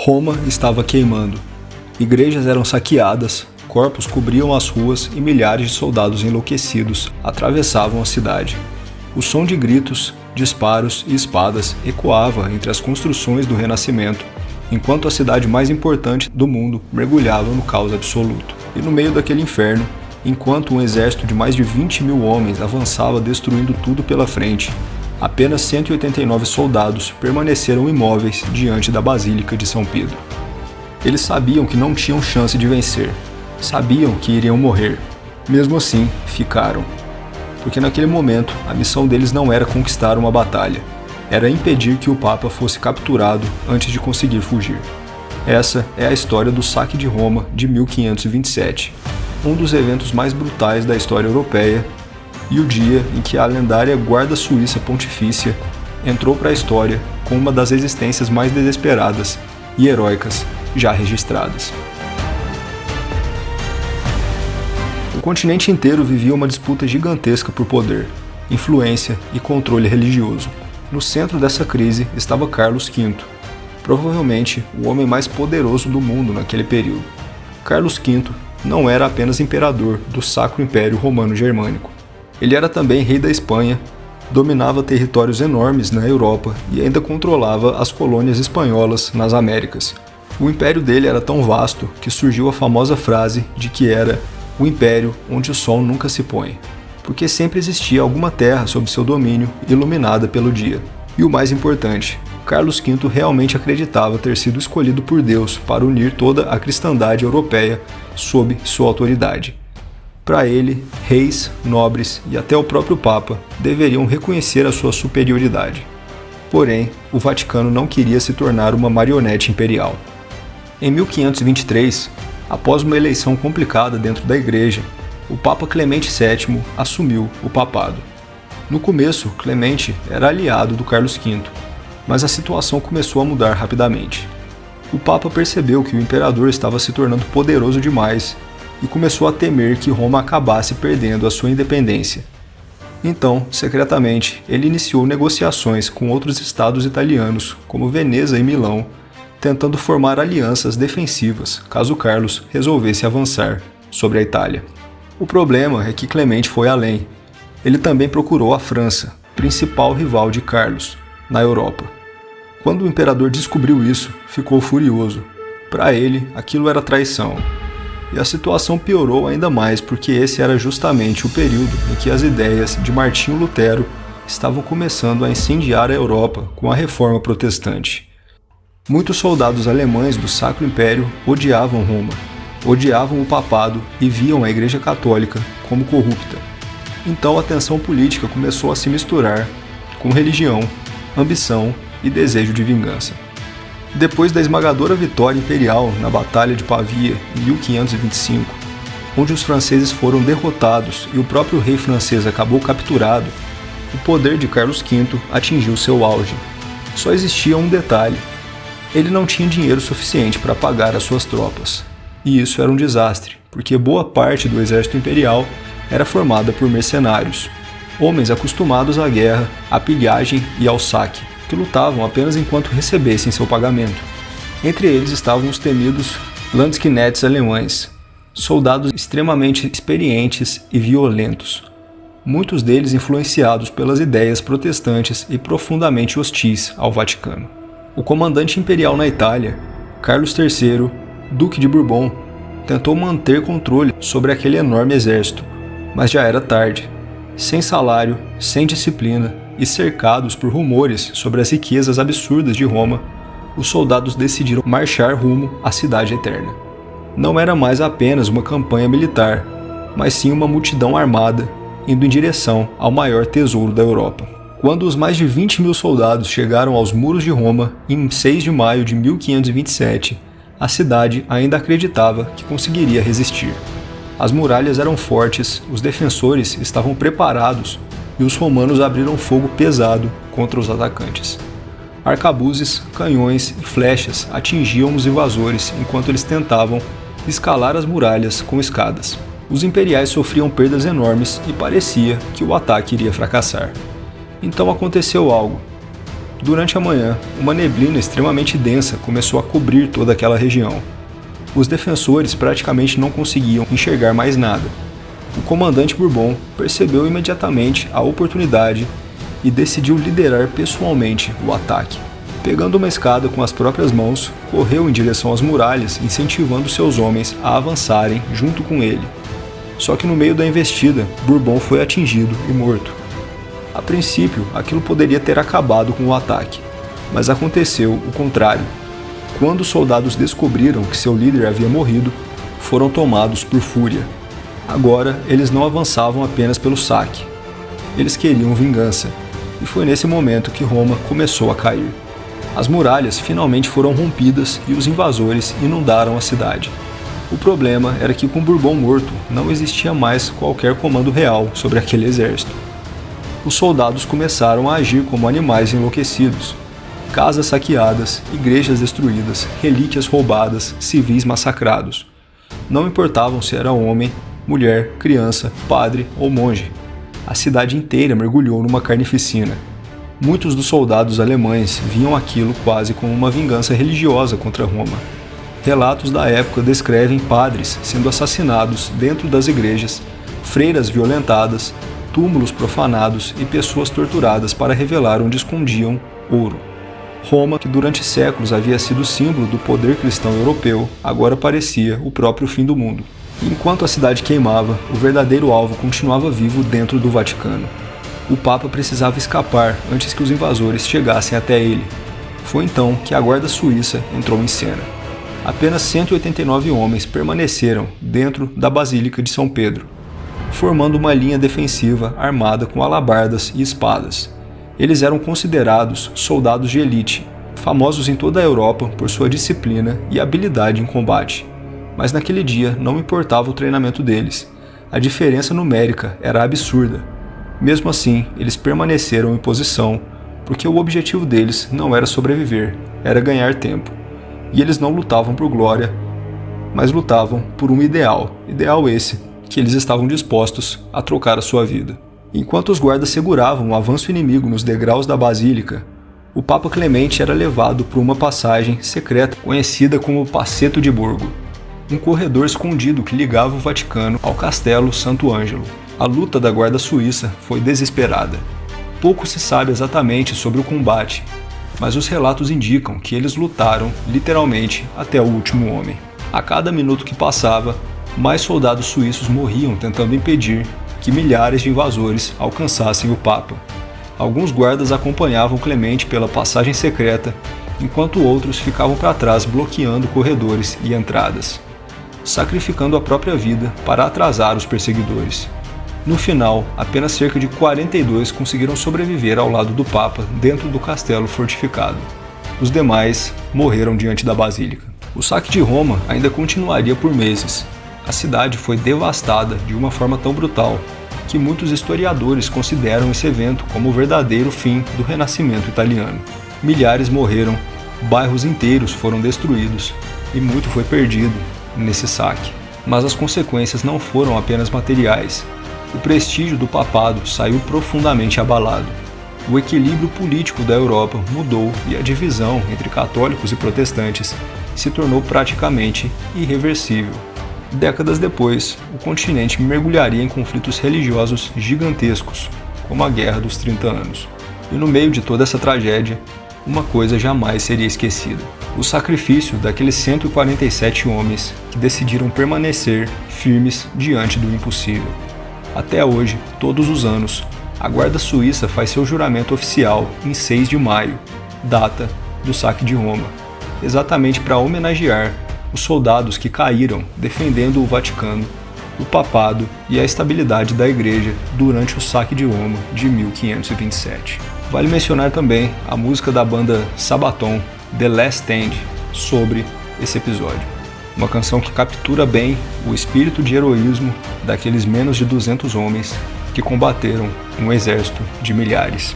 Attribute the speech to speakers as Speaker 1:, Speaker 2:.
Speaker 1: Roma estava queimando. Igrejas eram saqueadas, corpos cobriam as ruas e milhares de soldados enlouquecidos atravessavam a cidade. O som de gritos, disparos e espadas ecoava entre as construções do Renascimento, enquanto a cidade mais importante do mundo mergulhava no caos absoluto. E no meio daquele inferno, enquanto um exército de mais de 20 mil homens avançava destruindo tudo pela frente, apenas 189 soldados permaneceram imóveis diante da Basílica de São Pedro. Eles sabiam que não tinham chance de vencer, sabiam que iriam morrer. Mesmo assim, ficaram. Porque naquele momento, a missão deles não era conquistar uma batalha, era impedir que o Papa fosse capturado antes de conseguir fugir. Essa é a história do saque de Roma de 1527, um dos eventos mais brutais da história europeia e o dia em que a lendária Guarda Suíça Pontifícia entrou para a história com uma das resistências mais desesperadas e heróicas já registradas. O continente inteiro vivia uma disputa gigantesca por poder, influência e controle religioso. No centro dessa crise estava Carlos V, provavelmente o homem mais poderoso do mundo naquele período. Carlos V não era apenas imperador do Sacro Império Romano Germânico. Ele era também rei da Espanha, dominava territórios enormes na Europa e ainda controlava as colônias espanholas nas Américas. O império dele era tão vasto que surgiu a famosa frase de que era o império onde o sol nunca se põe, porque sempre existia alguma terra sob seu domínio iluminada pelo dia. E o mais importante, Carlos V realmente acreditava ter sido escolhido por Deus para unir toda a cristandade europeia sob sua autoridade. Para ele, reis, nobres e até o próprio Papa deveriam reconhecer a sua superioridade. Porém, o Vaticano não queria se tornar uma marionete imperial. Em 1523, após uma eleição complicada dentro da Igreja, o Papa Clemente VII assumiu o papado. No começo, Clemente era aliado do Carlos V, mas a situação começou a mudar rapidamente. O Papa percebeu que o imperador estava se tornando poderoso demais e começou a temer que Roma acabasse perdendo a sua independência. Então, secretamente, ele iniciou negociações com outros estados italianos, como Veneza e Milão, tentando formar alianças defensivas caso Carlos resolvesse avançar sobre a Itália. O problema é que Clemente foi além. Ele também procurou a França, principal rival de Carlos, na Europa. Quando o imperador descobriu isso, ficou furioso. Para ele, aquilo era traição. E a situação piorou ainda mais porque esse era justamente o período em que as ideias de Martinho Lutero estavam começando a incendiar a Europa com a Reforma Protestante. Muitos soldados alemães do Sacro Império odiavam Roma, odiavam o papado e viam a Igreja Católica como corrupta. Então a tensão política começou a se misturar com religião, ambição e desejo de vingança. Depois da esmagadora vitória imperial na Batalha de Pavia em 1525, onde os franceses foram derrotados e o próprio rei francês acabou capturado, o poder de Carlos V atingiu seu auge. Só existia um detalhe: ele não tinha dinheiro suficiente para pagar as suas tropas. E isso era um desastre, porque boa parte do exército imperial era formada por mercenários, homens acostumados à guerra, à pilhagem e ao saque, que lutavam apenas enquanto recebessem seu pagamento. Entre eles estavam os temidos Landsknechts alemães, soldados extremamente experientes e violentos, muitos deles influenciados pelas ideias protestantes e profundamente hostis ao Vaticano. O comandante imperial na Itália, Carlos III, Duque de Bourbon, tentou manter controle sobre aquele enorme exército, mas já era tarde. Sem salário, sem disciplina e cercados por rumores sobre as riquezas absurdas de Roma, os soldados decidiram marchar rumo à Cidade Eterna. Não era mais apenas uma campanha militar, mas sim uma multidão armada indo em direção ao maior tesouro da Europa. Quando os mais de 20 mil soldados chegaram aos muros de Roma em 6 de maio de 1527, a cidade ainda acreditava que conseguiria resistir. As muralhas eram fortes, os defensores estavam preparados e os romanos abriram fogo pesado contra os atacantes. Arcabuzes, canhões e flechas atingiam os invasores enquanto eles tentavam escalar as muralhas com escadas. Os imperiais sofriam perdas enormes e parecia que o ataque iria fracassar. Então aconteceu algo. Durante a manhã, uma neblina extremamente densa começou a cobrir toda aquela região. Os defensores praticamente não conseguiam enxergar mais nada. O comandante Bourbon percebeu imediatamente a oportunidade e decidiu liderar pessoalmente o ataque. Pegando uma escada com as próprias mãos, correu em direção às muralhas, incentivando seus homens a avançarem junto com ele. Só que no meio da investida, Bourbon foi atingido e morto. A princípio, aquilo poderia ter acabado com o ataque, mas aconteceu o contrário. Quando os soldados descobriram que seu líder havia morrido, foram tomados por fúria. Agora, eles não avançavam apenas pelo saque. Eles queriam vingança, e foi nesse momento que Roma começou a cair. As muralhas finalmente foram rompidas e os invasores inundaram a cidade. O problema era que com Bourbon morto, não existia mais qualquer comando real sobre aquele exército. Os soldados começaram a agir como animais enlouquecidos. Casas saqueadas, igrejas destruídas, relíquias roubadas, civis massacrados. Não importavam se era homem, mulher, criança, padre ou monge. A cidade inteira mergulhou numa carnificina. Muitos dos soldados alemães viam aquilo quase como uma vingança religiosa contra Roma. Relatos da época descrevem padres sendo assassinados dentro das igrejas, freiras violentadas, túmulos profanados e pessoas torturadas para revelar onde escondiam ouro. Roma, que durante séculos havia sido símbolo do poder cristão europeu, agora parecia o próprio fim do mundo. E enquanto a cidade queimava, o verdadeiro alvo continuava vivo dentro do Vaticano. O Papa precisava escapar antes que os invasores chegassem até ele. Foi então que a Guarda Suíça entrou em cena. Apenas 189 homens permaneceram dentro da Basílica de São Pedro, formando uma linha defensiva armada com alabardas e espadas. Eles eram considerados soldados de elite, famosos em toda a Europa por sua disciplina e habilidade em combate. Mas naquele dia não importava o treinamento deles. A diferença numérica era absurda. Mesmo assim, eles permaneceram em posição, porque o objetivo deles não era sobreviver, era ganhar tempo. E eles não lutavam por glória, mas lutavam por um ideal esse que eles estavam dispostos a trocar a sua vida. Enquanto os guardas seguravam o avanço inimigo nos degraus da Basílica, o Papa Clemente era levado por uma passagem secreta conhecida como Passetto di Borgo, um corredor escondido que ligava o Vaticano ao Castelo Santo Ângelo. A luta da Guarda Suíça foi desesperada. Pouco se sabe exatamente sobre o combate, mas os relatos indicam que eles lutaram, literalmente, até o último homem. A cada minuto que passava, mais soldados suíços morriam tentando impedir que milhares de invasores alcançassem o Papa. Alguns guardas acompanhavam Clemente pela passagem secreta, enquanto outros ficavam para trás bloqueando corredores e entradas, sacrificando a própria vida para atrasar os perseguidores. No final, apenas cerca de 42 conseguiram sobreviver ao lado do Papa dentro do castelo fortificado. Os demais morreram diante da Basílica. O saque de Roma ainda continuaria por meses. A cidade foi devastada de uma forma tão brutal que muitos historiadores consideram esse evento como o verdadeiro fim do Renascimento italiano. Milhares morreram, bairros inteiros foram destruídos e muito foi perdido nesse saque. Mas as consequências não foram apenas materiais. O prestígio do papado saiu profundamente abalado. O equilíbrio político da Europa mudou e a divisão entre católicos e protestantes se tornou praticamente irreversível. Décadas depois, o continente mergulharia em conflitos religiosos gigantescos, como a Guerra dos 30 Anos. E no meio de toda essa tragédia, uma coisa jamais seria esquecida: o sacrifício daqueles 147 homens que decidiram permanecer firmes diante do impossível. Até hoje, todos os anos, a Guarda Suíça faz seu juramento oficial em 6 de maio, data do saque de Roma, exatamente para homenagear os soldados que caíram defendendo o Vaticano, o papado e a estabilidade da Igreja durante o saque de Roma de 1527. Vale mencionar também a música da banda Sabaton, The Last Stand, sobre esse episódio. Uma canção que captura bem o espírito de heroísmo daqueles menos de 200 homens que combateram um exército de milhares.